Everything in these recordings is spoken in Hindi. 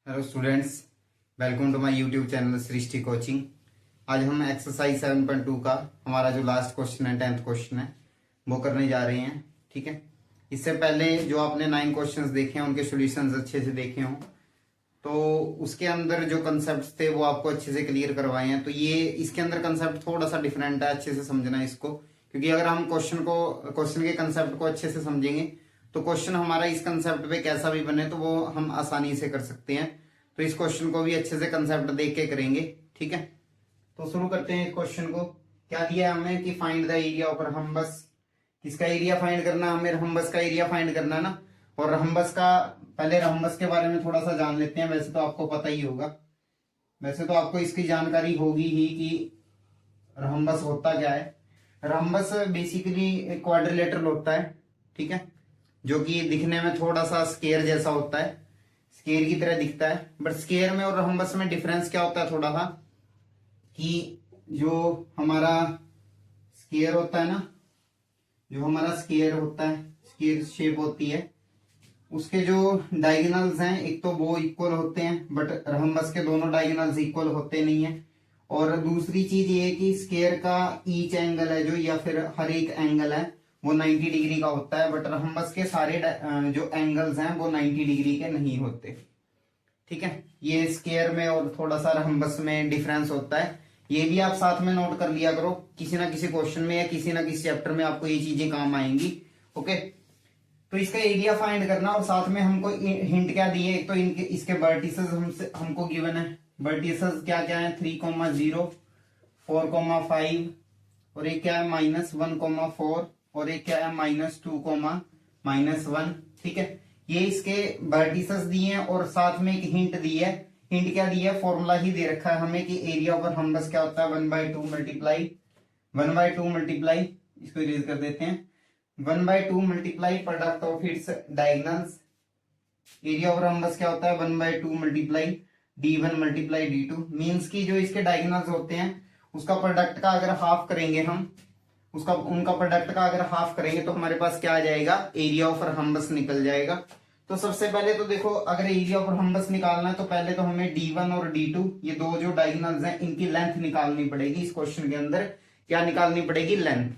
Hello students, welcome to my YouTube channel Srishti coaching. आज हम एक्सरसाइज 7.2 का हमारा जो लास्ट क्वेश्चन है, 10th क्वेश्चन है, वो करने जा रहे हैं। ठीक है, इससे पहले जो आपने 9 क्वेश्चंस देखे हैं उनके सॉल्यूशंस अच्छे से देखे हों तो उसके अंदर जो कंसेप्ट थे वो आपको अच्छे से क्लियर करवाए हैं। तो ये इसके अंदर कंसेप्ट थोड़ा सा डिफरेंट है, अच्छे से समझना है इसको, क्योंकि अगर हम क्वेश्चन के कंसेप्ट को अच्छे से समझेंगे तो क्वेश्चन हमारा इस कंसेप्ट पे कैसा भी बने तो वो हम आसानी से कर सकते हैं। तो इस क्वेश्चन को भी अच्छे से कंसेप्ट देख के करेंगे। ठीक है, तो शुरू करते हैं। इस क्वेश्चन को क्या दिया है हमें कि फाइंड द एरिया ऑफ रहम्बस। किसका एरिया फाइंड करना है हमें? रहम्बस का एरिया फाइंड करना है ना। और रहम्बस का, पहले रहम्बस के बारे में थोड़ा सा जान लेते हैं। वैसे तो आपको पता ही होगा, वैसे तो आपको इसकी जानकारी होगी ही कि रहम्बस होता क्या है। रहम्बस बेसिकली एक क्वाड्रिलेटरल होता है, ठीक है, जो कि दिखने में थोड़ा सा स्केयर जैसा होता है, स्केयर की तरह दिखता है। बट स्केयर में और रहम्बस में डिफरेंस क्या होता है थोड़ा सा, कि जो हमारा स्केयर होता है ना, जो हमारा स्केयर होता है, स्केयर शेप होती है, उसके जो डायगोनल्स हैं एक तो वो इक्वल होते हैं, बट रहम्बस के दोनों डायगोनल्स इक्वल होते नहीं है। और दूसरी चीज ये है कि स्केयर का ईच एंगल है जो, या फिर हर एक एंगल है वो 90 डिग्री का होता है, बट रहम्बस के सारे जो एंगल्स हैं वो 90 डिग्री के नहीं होते। ठीक है, ये स्केयर में और थोड़ा सा रहम्बस में डिफरेंस होता है। ये भी आप साथ में नोट कर लिया करो, किसी ना किसी क्वेश्चन में या किसी ना किसी चैप्टर में आपको ये चीजें काम आएंगी। ओके, तो इसका एरिया फाइंड करना, और साथ में हमको हिंट क्या दिए, एक तो इनके इसके वर्टिसेस हमको गिवन है। वर्टिसेस क्या क्या है? 3,0, 4,5, और एक क्या है -1,4, और एक क्या है -2,-1। ठीक है, ये इसके वर्टिसेस दिए हैं और साथ में एक हिंट दी है। हिंट क्या दी है? फॉर्मूला ही दे रखा है हमें कि एरिया ओवर रहम्बस क्या होता है, 1/2 मल्टीप्लाई, इसको इरेज कर देते हैं, 1/2 multiply product of its diagonals. Area of rhombus क्या होता है? 1/2 multiply d1 multiply d2। Means की जो इसके डायगोनल्स होते हैं उसका प्रोडक्ट का अगर हाफ करेंगे हम, उनका प्रोडक्ट का अगर हाफ करेंगे तो हमारे पास क्या आ जाएगा? एरिया ऑफ रहम्बस निकल जाएगा। तो सबसे पहले तो देखो, अगर एरिया ऑफ रहम्बस निकालना है तो पहले तो हमें d1 और d2, ये दो जो डायगोनल्स हैं, इनकी लेंथ निकालनी पड़ेगी। इस क्वेश्चन के अंदर क्या निकालनी पड़ेगी? लेंथ।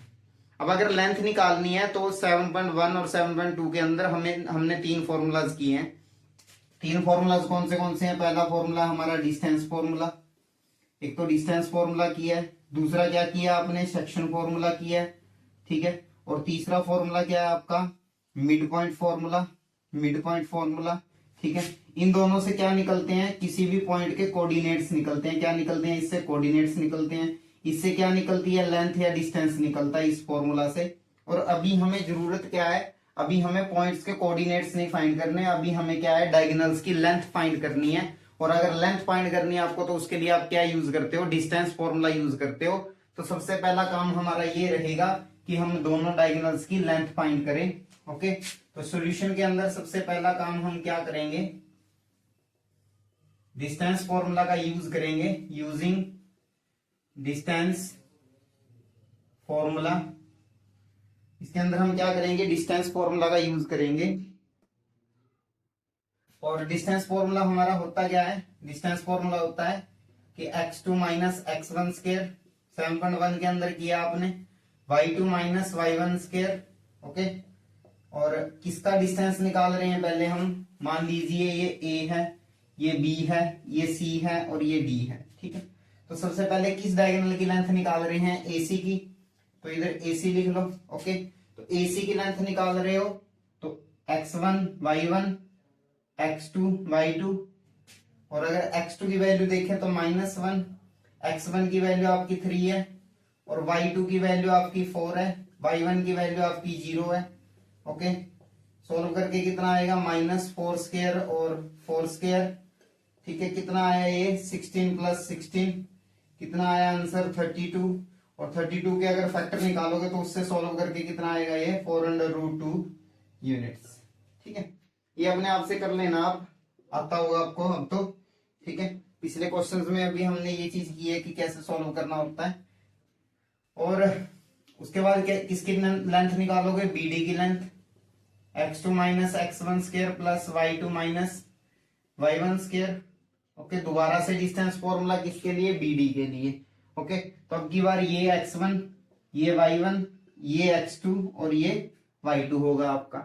अब अगर लेंथ निकालनी है तो 7.1 और 7.2 के अंदर हमने 3 फॉर्मूलाज किए हैं। 3 फॉर्मूलाज कौन से हैं? पहला फॉर्मूला हमारा डिस्टेंस फॉर्मूला, एक तो डिस्टेंस फॉर्मूला किया है, दूसरा क्या किया आपने? सेक्शन फॉर्मूला किया है। ठीक है, और तीसरा फॉर्मूला क्या है आपका? Mid point formula. ठीक है, इन दोनों से क्या निकलते हैं? किसी भी पॉइंट के कोऑर्डिनेट्स निकलते हैं। क्या निकलते हैं? इससे कोऑर्डिनेट्स निकलते हैं। इससे क्या निकलती है? लेंथ या डिस्टेंस निकलता है इस फॉर्मूला से। और अभी हमें जरूरत क्या है? अभी हमें पॉइंट्स के कोऑर्डिनेट्स नहीं फाइंड करने, अभी हमें क्या है? डायगोनल्स की लेंथ फाइंड करनी है। और अगर लेंथ फाइंड करनी है आपको तो उसके लिए आप क्या यूज करते हो? डिस्टेंस फॉर्मूला यूज करते हो। तो सबसे पहला काम हमारा ये रहेगा कि हम दोनों डायगोनल्स की लेंथ फाइंड करें। ओके, तो सॉल्यूशन के अंदर सबसे पहला काम हम क्या करेंगे? डिस्टेंस फॉर्मूला का यूज करेंगे। यूजिंग डिस्टेंस फॉर्मूला, इसके अंदर हम क्या करेंगे? डिस्टेंस फॉर्मूला का यूज करेंगे। और डिस्टेंस फॉर्मूला हमारा होता क्या है? डिस्टेंस फॉर्मूला होता है कि x2 माइनस x1 स्केयर, 7.1 के अंदर किया आपने, y2 minus y1 square. Okay, और किसका डिस्टेंस निकाल रहे हैं? पहले हम मान लीजिए ये a है, ये b है, ये c है और ये d है। ठीक है, तो सबसे पहले किस डायगोनल की लेंथ निकाल रहे हैं? AC की, तो इधर AC लिख लो। ओके, तो AC की लेंथ निकाल रहे हो तो x1 y1, x2 y2, और अगर x2 की वैल्यू देखें तो -1, x1 की वैल्यू आपकी 3 है, और y2 की वैल्यू आपकी 4 है, y1 की वैल्यू आपकी 0 है। ओके, सोल्व करके कितना आएगा? -4 स्क्वायर और 4 स्क्वायर। ठीक है, कितना आया ये? 16 + 16, कितना आया आंसर? 32। और 32 के अगर फैक्टर निकालोगे तो उससे सोल्व करके कितना आएगा? ये 4√2 यूनिट्स। ठीक है, ये अपने आप से कर लेना, आप आता होगा आपको अब तो। ठीक है, पिछले क्वेश्चंस में अभी हमने ये चीज की है कि कैसे सॉल्व करना होता है। और उसके बाद किसकी लेंथ निकालोगे? BD की length, x2 minus x1 square plus y2 minus y1 square. Okay, दोबारा से डिस्टेंस फॉर्मूला किसके लिए, BD के लिए। ओके, तो अब की बार ये x1, ये y1, ये x2 और ये y2 होगा आपका।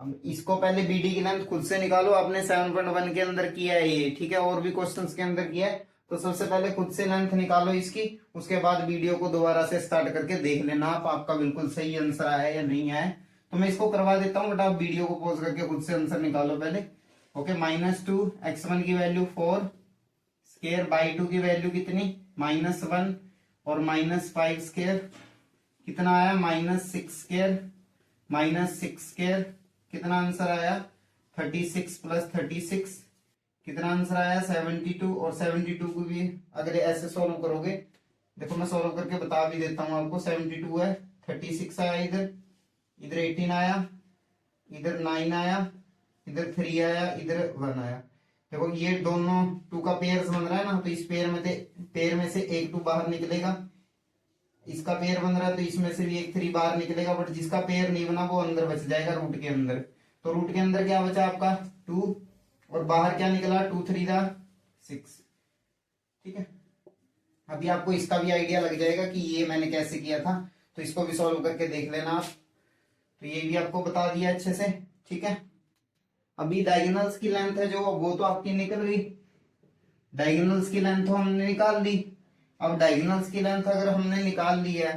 अब इसको पहले BD की लेंथ खुद से निकालो, आपने 7.1 के अंदर किया है ये, ठीक है, और भी क्वेश्चंस के अंदर किया है। तो सबसे पहले खुद से लेंथ निकालो इसकी, उसके बाद वीडियो को दोबारा से स्टार्ट करके देख लेना आप, आपका बिल्कुल सही आंसर आया है या नहीं आया है। तो मैं इसको करवा देता हूँ, बट आप वीडियो को पॉज करके खुद से आंसर निकालो पहले। ओके, -2, x1 की वैल्यू 4 स्क्वायर, बाई 2 की वैल्यू कितनी, -1 और -5 स्क्वायर कितना आया, -6 स्क्वायर, -6 स्क्वायर कितना आंसर आया, 36 + 36 कितना आंसर आया, 72। और 72 को भी अगर ऐसे सोल्व करोगे, देखो मैं सोल्व करके बता भी देता हूं आपको। 72 है, 36 आया, इधर 18 आया, इधर 9 आया, इधर 3 आया, इधर 1 आया। देखो ये दोनों 2 का पेयर बन रहा है ना, तो इस पेयर में से एक 2 बाहर निकलेगा, इसका पेयर बन रहा है तो इसमें से भी एक 3 बाहर निकलेगा, बट जिसका पेयर नहीं बना वो अंदर बच जाएगा रूट के अंदर। तो रूट के अंदर क्या बचा आपका 2, और बाहर क्या निकला 2 3 6। ठीक है, अभी आपको इसका भी आइडिया लग जाएगा कि ये मैंने कैसे किया था, तो इसको भी सॉल्व करके देख लेना आप। तो ये भी आपको बता दिया अच्छे से। ठीक है, अभी डायगोनल्स की लेंथ है जो, वो तो आपकी निकल गई, डायगोनल्स की लेंथ तो हमने निकाल ली। अब डायगोनल्स की लेंथ अगर हमने निकाल ली है,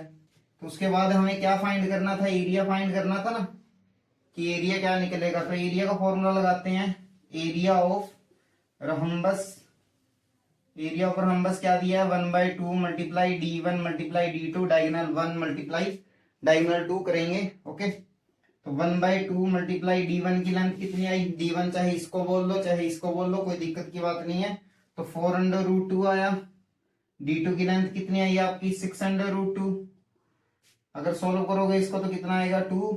तो उसके बाद हमें क्या फाइंड करना था, एरिया फाइंड करना था ना, कि एरिया क्या निकलेगा। तो एरिया का फॉर्मूला लगाते हैं, एरिया ऑफ रहोम्बस। एरिया ऑफ रहोम्बस क्या दिया है, 1/2 multiply d1 multiply d2 diagonal 1 multiply diagonal 2 करेंगे। ओके, तो 1/2 मल्टीप्लाई d1 की लेंथ कितनी आई, d1 चाहे इसको बोल लो चाहे इसको बोल लो, कोई दिक्कत की बात नहीं है। तो 4√2 आया। d2 की लेंथ कितनी आई आपकी, 6√2। अगर सोल्व करोगे इसको तो कितना आएगा 2,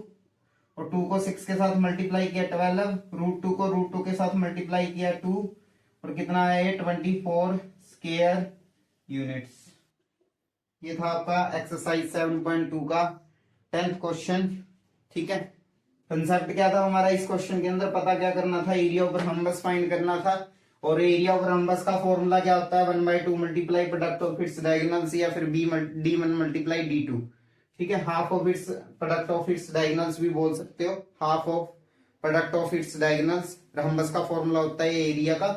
और 2 को 6 के साथ मल्टीप्लाई किया 12, √2 को √2 के साथ मल्टीप्लाई किया 2, और कितना आया 24 स्क्वायर यूनिट्स। ये था आपका एक्सरसाइज 7.2 का 10th क्वेश्चन। ठीक है, कंसेप्ट क्या था हमारा इस क्वेश्चन के अंदर, पता क्या करना था, एरिया ऑफ रहोम्बस फाइंड करना था। और एरिया ऑफ रहोम्बस का फॉर्मूला क्या होता है, 1/2 multiply product of its diagonals, या फिर d1 मल्टीप्लाई d2। ठीक है, half of its product of its diagonals भी बोल सकते हो, half of product of its diagonals rhombus का फॉर्मूला होता है एरिया का।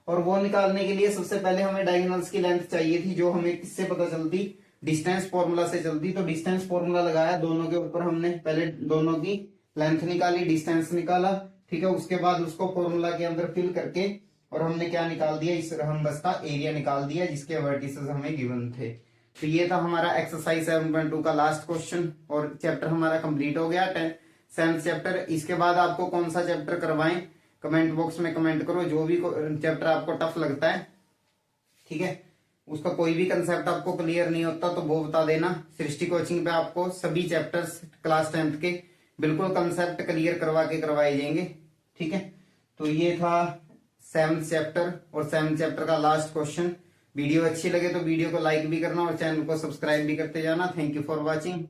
और वो निकालने के लिए सबसे पहले हमें डायगोनल्स की लेंथ चाहिए थी, जो हमें किससे पता चलती, डिस्टेंस फॉर्मूला से चलती। तो डिस्टेंस फॉर्मूला लगाया, दोनों के ऊपर हमने पहले दोनों की लेंथ निकाली, डिस्टेंस निकाला। ठीक है, उसके बाद उसको फॉर्मूला के अंदर फिल करके और हमने क्या निकाल दिया, इस रहोम्बस का एरिया निकाल दिया, जिसके वर्टिसेस हमें गिवन थे। तो ये था हमारा एक्सरसाइज 7.2 का लास्ट क्वेश्चन, और चैप्टर हमारा कंप्लीट हो गया 7th चैप्टर। इसके बाद आपको कौन सा चैप्टर करवाएं, कमेंट बॉक्स में कमेंट करो, जो भी चैप्टर आपको टफ लगता है। ठीक है, उसका कोई भी कंसेप्ट आपको क्लियर नहीं होता तो वो बता देना। सृष्टि कोचिंग पे आपको सभी चैप्टर्स क्लास 10th के बिल्कुल कंसेप्ट क्लियर करवा के करवाए जाएंगे। ठीक है, तो ये था 7th चैप्टर और 7th चैप्टर का लास्ट क्वेश्चन। वीडियो अच्छी लगे तो वीडियो को लाइक भी करना और चैनल को सब्सक्राइब भी करते जाना। Thank you for watching.